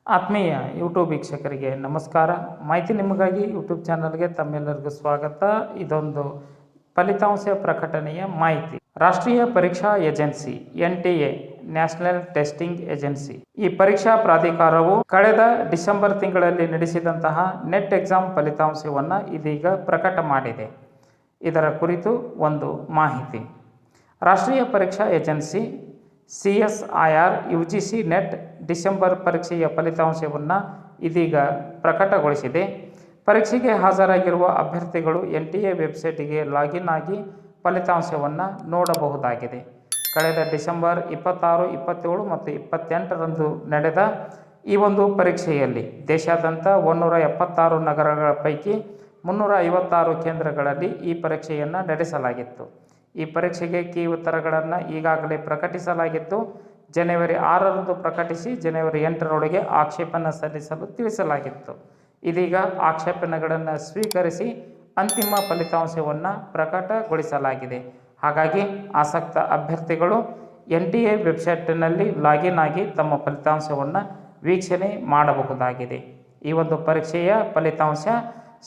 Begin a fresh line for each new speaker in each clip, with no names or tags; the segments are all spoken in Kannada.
ಆತ್ಮೀಯ ಯೂಟ್ಯೂಬ್ ವೀಕ್ಷಕರಿಗೆ ನಮಸ್ಕಾರ. ಮಾಹಿತಿ ನಿಮಗಾಗಿ ಯೂಟ್ಯೂಬ್ ಚಾನಲ್ಗೆ ತಮ್ಮೆಲ್ಲರಿಗೂ ಸ್ವಾಗತ. ಇದೊಂದು ಫಲಿತಾಂಶ ಪ್ರಕಟಣೆಯ ಮಾಹಿತಿ. ರಾಷ್ಟ್ರೀಯ ಪರೀಕ್ಷಾ agency NTA national testing agency ಈ ಪರೀಕ್ಷಾ ಪ್ರಾಧಿಕಾರವು ಕಳೆದ ಡಿಸೆಂಬರ್ ತಿಂಗಳಲ್ಲಿ ನಡೆಸಿದಂತಹ ನೆಟ್ ಎಕ್ಸಾಮ್ ಫಲಿತಾಂಶವನ್ನು ಇದೀಗ ಪ್ರಕಟ ಮಾಡಿದೆ. ಇದರ ಕುರಿತು ಒಂದು ಮಾಹಿತಿ. ರಾಷ್ಟ್ರೀಯ ಪರೀಕ್ಷಾ agency CSIR UGC net December ಪರೀಕ್ಷೆಯ ಫಲಿತಾಂಶವನ್ನು ಇದೀಗ ಪ್ರಕಟಗೊಳಿಸಿದೆ. ಪರೀಕ್ಷೆಗೆ ಹಾಜರಾಗಿರುವ ಅಭ್ಯರ್ಥಿಗಳು NTA ವೆಬ್ಸೈಟಿಗೆ ಲಾಗಿನ್ ಆಗಿ ಫಲಿತಾಂಶವನ್ನು ನೋಡಬಹುದಾಗಿದೆ. ಕಳೆದ ಡಿಸೆಂಬರ್ 26, 27 ಮತ್ತು 28ರಂದು ನಡೆದ ಈ ಒಂದು ಪರೀಕ್ಷೆಯಲ್ಲಿ ದೇಶಾದ್ಯಂತ 176 ನಗರಗಳ ಪೈಕಿ 356 ಕೇಂದ್ರಗಳಲ್ಲಿ ಈ ಪರೀಕ್ಷೆಯನ್ನು ನಡೆಸಲಾಗಿತ್ತು. ಈ ಪರೀಕ್ಷೆಗೆ ಕೀ ಉತ್ತರಗಳನ್ನು ಈಗಾಗಲೇ ಪ್ರಕಟಿಸಲಾಗಿದ್ದು, ಜನವರಿ 6ರಂದು ಪ್ರಕಟಿಸಿ ಜನವರಿ 8ರೊಳಗೆ ಆಕ್ಷೇಪಣೆ ಸಲ್ಲಿಸಲು ತಿಳಿಸಲಾಗಿತ್ತು. ಇದೀಗ ಆಕ್ಷೇಪಣೆಗಳನ್ನು ಸ್ವೀಕರಿಸಿ ಅಂತಿಮ ಫಲಿತಾಂಶವನ್ನು ಪ್ರಕಟಗೊಳಿಸಲಾಗಿದೆ. ಹಾಗಾಗಿ ಆಸಕ್ತ ಅಭ್ಯರ್ಥಿಗಳು NTA ವೆಬ್ಸೈಟ್ನಲ್ಲಿ ಲಾಗಿನ್ ಆಗಿ ತಮ್ಮ ಫಲಿತಾಂಶವನ್ನು ವೀಕ್ಷಣೆ ಮಾಡಬಹುದಾಗಿದೆ. ಈ ಒಂದು ಪರೀಕ್ಷೆಯ ಫಲಿತಾಂಶ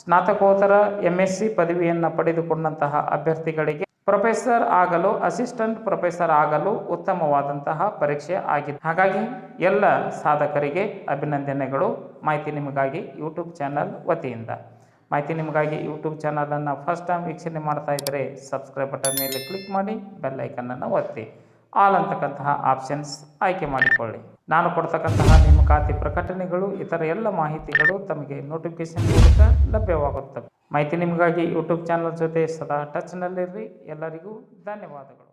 ಸ್ನಾತಕೋತ್ತರ MSc ಪದವಿಯನ್ನು ಪಡೆದುಕೊಂಡಂತಹ ಅಭ್ಯರ್ಥಿಗಳಿಗೆ ಪ್ರೊಫೆಸರ್ ಆಗಲು, ಅಸಿಸ್ಟೆಂಟ್ ಪ್ರೊಫೆಸರ್ ಆಗಲು ಉತ್ತಮವಾದಂತಹ ಪರೀಕ್ಷೆ ಆಗಿದೆ. ಹಾಗಾಗಿ ಎಲ್ಲ ಸಾಧಕರಿಗೆ ಅಭಿನಂದನೆಗಳು. ಮಾಹಿತಿ ನಿಮಗಾಗಿ ಯೂಟ್ಯೂಬ್ ಚಾನಲ್ ವತಿಯಿಂದ. ಮಾಹಿತಿ ನಿಮಗಾಗಿ ಯೂಟ್ಯೂಬ್ ಚಾನಲನ್ನು ಫಸ್ಟ್ ಟೈಮ್ ವೀಕ್ಷಣೆ ಮಾಡ್ತಾ ಇದ್ದರೆ ಸಬ್ಸ್ಕ್ರೈಬ್ ಬಟನ್ ಮೇಲೆ ಕ್ಲಿಕ್ ಮಾಡಿ, ಬೆಲ್ ಐಕನ್ನನ್ನು ಒತ್ತಿ, ಆಲ್ ಅಂತಕ್ಕಂತಹ ಆಪ್ಷನ್ಸ್ ಆಯ್ಕೆ ಮಾಡಿಕೊಳ್ಳಿ. ನಾನು ಕೊಡ್ತಕ್ಕಂತಹ ನೇಮಕಾತಿ ಪ್ರಕಟಣೆಗಳು, ಇತರ ಎಲ್ಲ ಮಾಹಿತಿಗಳು ತಮಗೆ ನೋಟಿಫಿಕೇಶನ್ ಮೂಲಕ ಲಭ್ಯವಾಗುತ್ತವೆ. ಮಾಹಿತಿ ನಿಮಗಾಗಿ ಯೂಟ್ಯೂಬ್ ಚಾನಲ್ ಜೊತೆ ಸದಾ ಟಚ್ನಲ್ಲಿರ್ರಿ. ಎಲ್ಲರಿಗೂ ಧನ್ಯವಾದಗಳು.